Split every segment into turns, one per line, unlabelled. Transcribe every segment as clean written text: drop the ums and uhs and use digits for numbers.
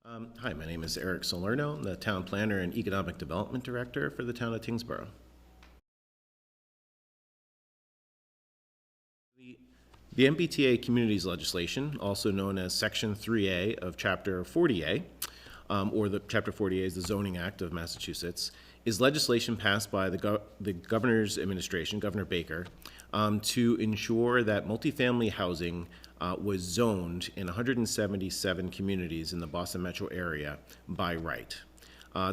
Hi, my name is Eric Salerno. I'm the Town Planner and Economic Development Director for the town of Tyngsborough. The MBTA Communities Legislation, also known as Section 3A of Chapter 40A, or the Chapter 40A is the Zoning Act of Massachusetts, is legislation passed by the Governor's administration, Governor Baker, to ensure that multifamily housing was zoned in 177 communities in the Boston metro area by right.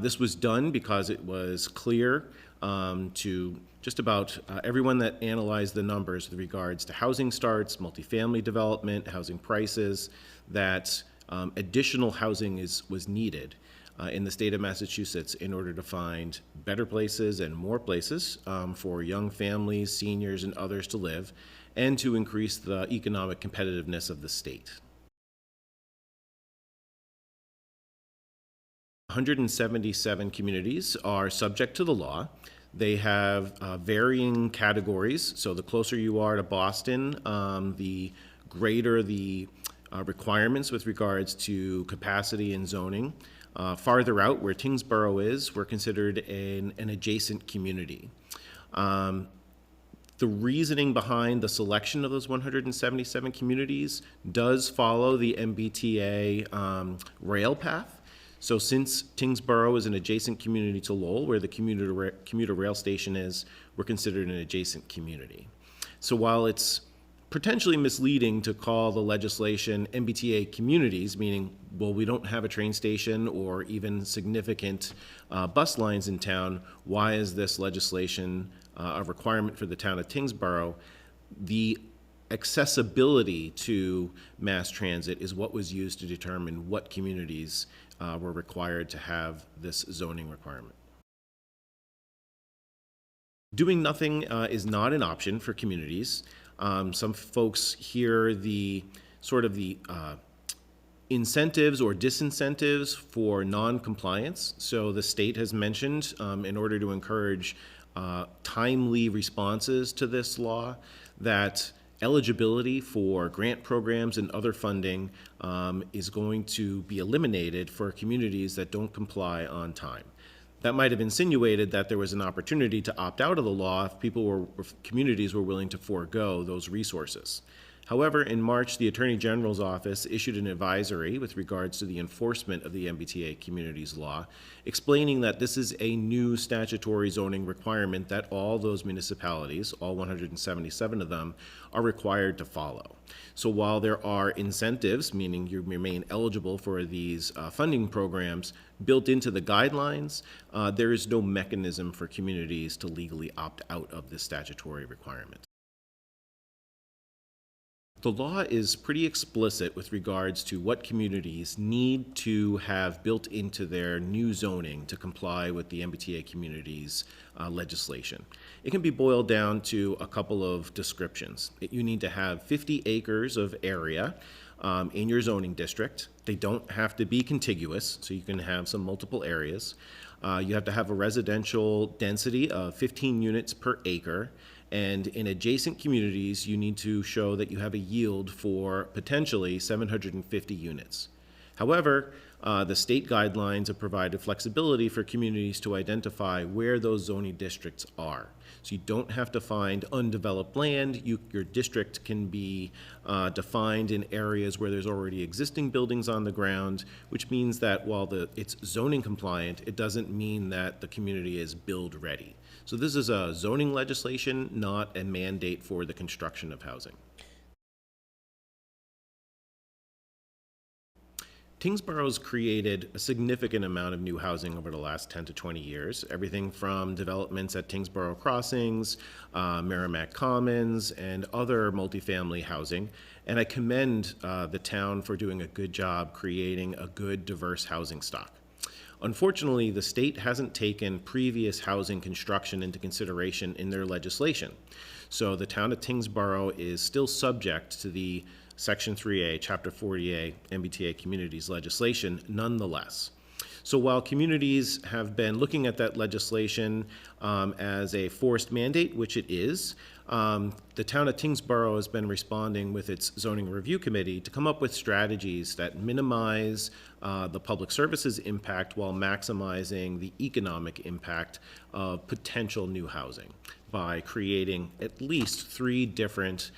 This was done because it was clear to just about everyone that analyzed the numbers with regards to housing starts, multifamily development, housing prices, that additional housing was needed in the state of Massachusetts in order to find better places and more places for young families, seniors, and others to live, and to increase the economic competitiveness of the state. 177 communities are subject to the law. They have varying categories. So the closer you are to Boston, the greater the requirements with regards to capacity and zoning. Farther out, where Tyngsborough is, we're considered an adjacent community. The reasoning behind the selection of those 177 communities does follow the MBTA rail path. So since Tyngsborough is an adjacent community to Lowell, where the commuter rail station is, we're considered an adjacent community. So while it's potentially misleading to call the legislation MBTA communities, meaning, well, we don't have a train station or even significant bus lines in town, why is this legislation a requirement for the town of Tyngsborough? The accessibility to mass transit is what was used to determine what communities were required to have this zoning requirement. Doing nothing is not an option for communities. Some folks hear the sort of the incentives or disincentives for non-compliance. So the state has mentioned, in order to encourage timely responses to this law, that eligibility for grant programs and other funding is going to be eliminated for communities that don't comply on time. That might have insinuated that there was an opportunity to opt out of the law if communities were willing to forego those resources. However, in March, the Attorney General's office issued an advisory with regards to the enforcement of the MBTA Communities Law, explaining that this is a new statutory zoning requirement that all those municipalities, all 177 of them, are required to follow. So while there are incentives, meaning you remain eligible for these funding programs, built into the guidelines, there is no mechanism for communities to legally opt out of this statutory requirement. The law is pretty explicit with regards to what communities need to have built into their new zoning to comply with the MBTA communities legislation. It can be boiled down to a couple of descriptions. You need to have 50 acres of area in your zoning district. They don't have to be contiguous, so you can have some multiple areas. You have to have a residential density of 15 units per acre. And in adjacent communities, you need to show that you have a yield for potentially 750 units. However, the state guidelines have provided flexibility for communities to identify where those zoning districts are. So you don't have to find undeveloped land. Your district can be defined in areas where there's already existing buildings on the ground, which means that while it's zoning compliant, it doesn't mean that the community is build ready. So this is a zoning legislation, not a mandate for the construction of housing. Tyngsborough's created a significant amount of new housing over the last 10 to 20 years, everything from developments at Tyngsborough Crossings, Merrimack Commons, and other multifamily housing. And I commend the town for doing a good job creating a good, diverse housing stock. Unfortunately, the state hasn't taken previous housing construction into consideration in their legislation. So the town of Tyngsborough is still subject to the Section 3A, Chapter 40A, MBTA Communities legislation nonetheless. So while communities have been looking at that legislation as a forced mandate, which it is, The town of Tyngsborough has been responding with its zoning review committee to come up with strategies that minimize the public services impact while maximizing the economic impact of potential new housing by creating at least 3 different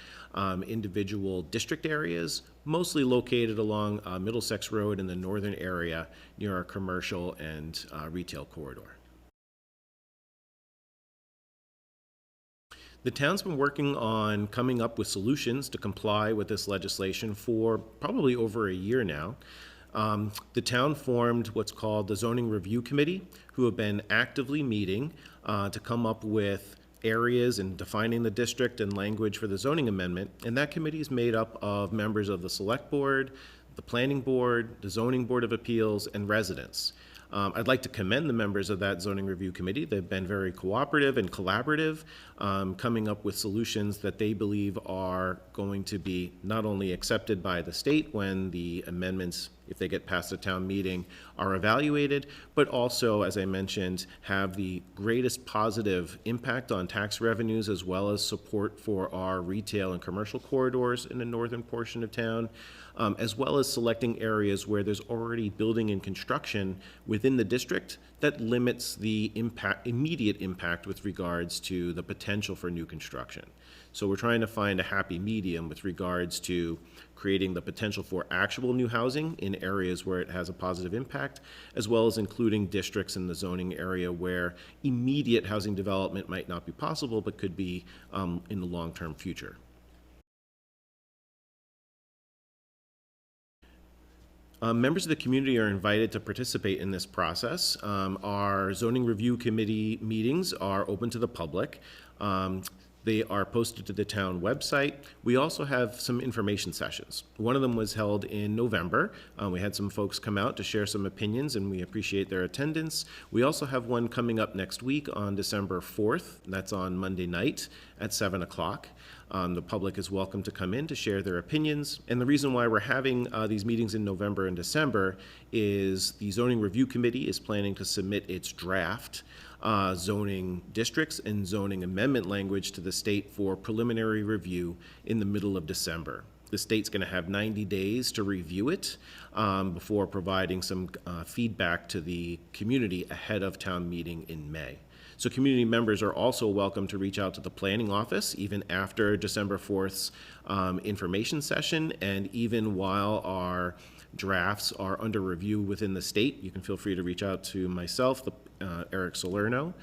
individual district areas, mostly located along Middlesex Road in the northern area near our commercial and retail corridor. The town's been working on coming up with solutions to comply with this legislation for probably over a year now. The town formed what's called the Zoning Review Committee, who have been actively meeting to come up with areas and defining the district and language for the zoning amendment. And that committee is made up of members of the Select Board, the Planning Board, the Zoning Board of Appeals, and residents. I'd like to commend the members of that zoning review committee. They've been very cooperative and collaborative, coming up with solutions that they believe are going to be not only accepted by the state when the amendments, if they get past the town meeting, are evaluated, but also, as I mentioned, have the greatest positive impact on tax revenues as well as support for our retail and commercial corridors in the northern portion of town, as well as selecting areas where there's already building and construction within the district that limits the immediate impact with regards to the potential for new construction. So we're trying to find a happy medium with regards to creating the potential for actual new housing in areas where it has a positive impact, as well as including districts in the zoning area where immediate housing development might not be possible, but could be in the long-term future. Members of the community are invited to participate in this process. Our zoning review committee meetings are open to the public. They are posted to the town website. We also have some information sessions. One of them was held in November. We had some folks come out to share some opinions, and we appreciate their attendance. We also have one coming up next week on December 4th. That's on Monday night at 7 o'clock. The public is welcome to come in to share their opinions. And the reason why we're having these meetings in November and December is the Zoning Review Committee is planning to submit its draft zoning districts and zoning amendment language to the state for preliminary review in the middle of December. The state's going to have 90 days to review it before providing some feedback to the community ahead of town meeting in May. So community members are also welcome to reach out to the planning office even after December 4th's information session, and even while our drafts are under review within the state. You can feel free to reach out to myself, Eric Salerno.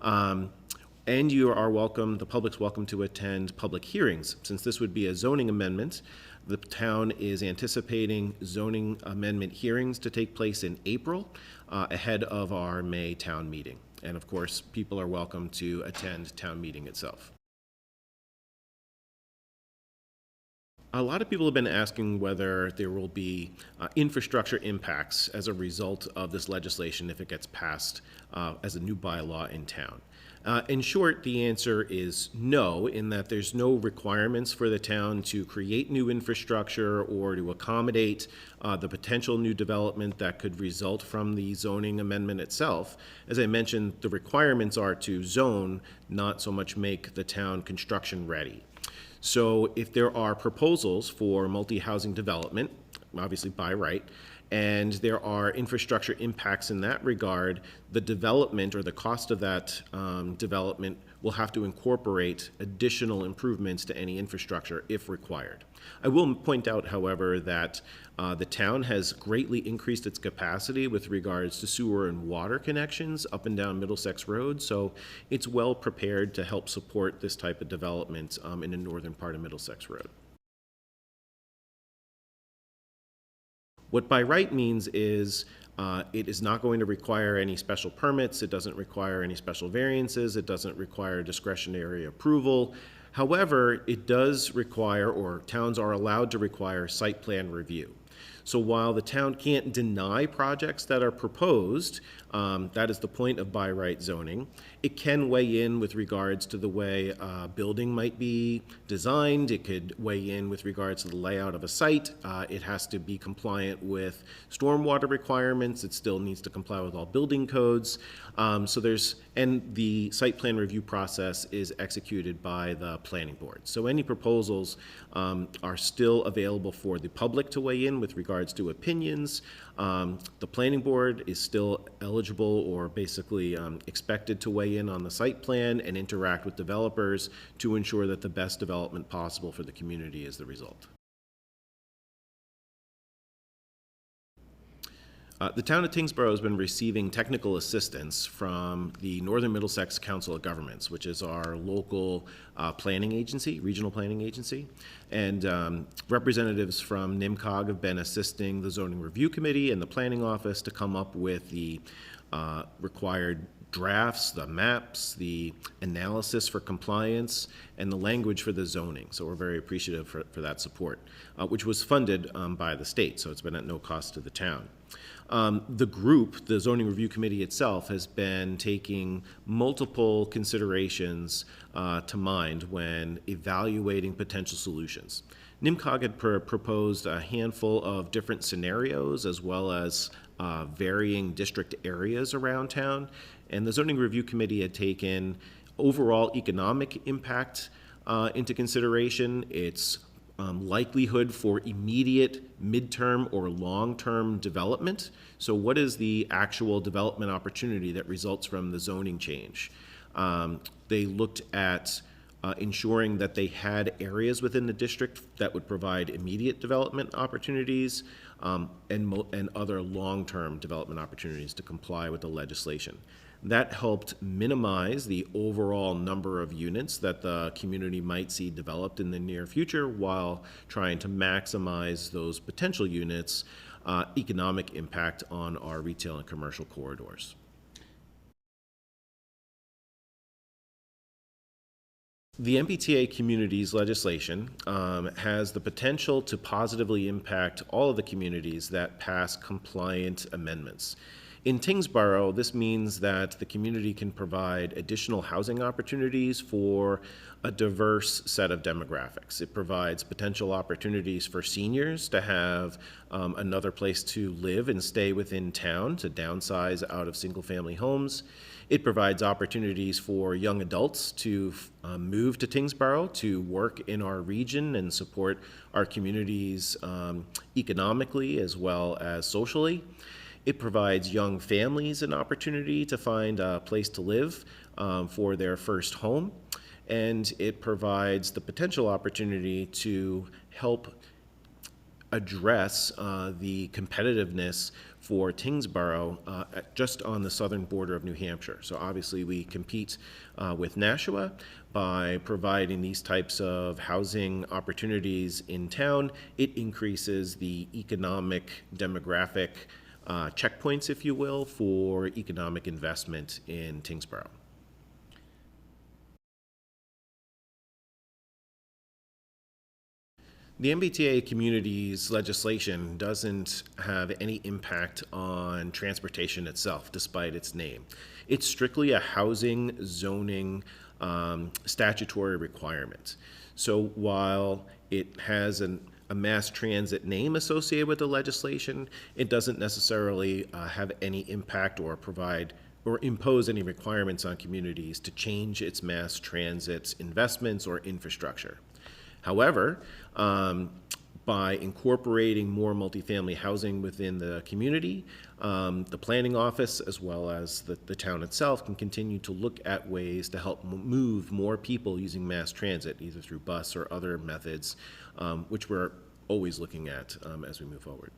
And you are welcome, the public's welcome to attend public hearings. Since this would be a zoning amendment, the town is anticipating zoning amendment hearings to take place in April ahead of our May town meeting. And of course, people are welcome to attend town meeting itself. A lot of people have been asking whether there will be infrastructure impacts as a result of this legislation if it gets passed as a new bylaw in town. In short, the answer is no, in that there's no requirements for the town to create new infrastructure or to accommodate the potential new development that could result from the zoning amendment itself. As I mentioned, the requirements are to zone, not so much make the town construction ready. So if there are proposals for multi-housing development, obviously by right, and there are infrastructure impacts in that regard, the development or the cost of that development will have to incorporate additional improvements to any infrastructure if required. I will point out, however, that the town has greatly increased its capacity with regards to sewer and water connections up and down Middlesex Road, so it's well prepared to help support this type of development in the northern part of Middlesex Road. What by right means is it is not going to require any special permits, it doesn't require any special variances, it doesn't require discretionary approval. However, it does require, or towns are allowed to require, site plan review. So while the town can't deny projects that are proposed, that is the point of by right zoning, it can weigh in with regards to the way a building might be designed. It could weigh in with regards to the layout of a site. It has to be compliant with stormwater requirements. It still needs to comply with all building codes. And the site plan review process is executed by the planning board. So any proposals are still available for the public to weigh in with regards to opinions. The planning board is still eligible or basically expected to weigh in on the site plan and interact with developers to ensure that the best development possible for the community is the result. The town of Tyngsborough has been receiving technical assistance from the Northern Middlesex Council of Governments, which is our local planning agency, regional planning agency. And representatives from NIMCOG have been assisting the Zoning Review Committee and the Planning Office to come up with the required drafts, the maps, the analysis for compliance, and the language for the zoning. So we're very appreciative for that support, which was funded by the state, so it's been at no cost to the town. The group, the Zoning Review Committee itself, has been taking multiple considerations to mind when evaluating potential solutions. NIMCOG had proposed a handful of different scenarios as well as varying district areas around town, and the Zoning Review Committee had taken overall economic impact into consideration, its likelihood for immediate, midterm, or long-term development. So what is the actual development opportunity that results from the zoning change? They looked at ensuring that they had areas within the district that would provide immediate development opportunities and other long-term development opportunities to comply with the legislation. That helped minimize the overall number of units that the community might see developed in the near future while trying to maximize those potential units' economic impact on our retail and commercial corridors. The MBTA communities legislation has the potential to positively impact all of the communities that pass compliant amendments. In Tyngsborough, this means that the community can provide additional housing opportunities for a diverse set of demographics. It provides potential opportunities for seniors to have another place to live and stay within town, to downsize out of single-family homes. It provides opportunities for young adults to move to Tyngsborough to work in our region and support our communities economically as well as socially. It provides young families an opportunity to find a place to live for their first home. And it provides the potential opportunity to help address the competitiveness for Tyngsborough just on the southern border of New Hampshire. So obviously we compete with Nashua by providing these types of housing opportunities in town. It increases the economic demographic checkpoints, if you will, for economic investment in Tyngsborough. The MBTA communities legislation doesn't have any impact on transportation itself, despite its name. It's strictly a housing zoning statutory requirement. So while it has a mass transit name associated with the legislation, it doesn't necessarily have any impact or provide or impose any requirements on communities to change its mass transit investments or infrastructure. However, by incorporating more multifamily housing within the community, the planning office as well as the town itself can continue to look at ways to help move more people using mass transit, either through bus or other methods, which we're always looking at as we move forward.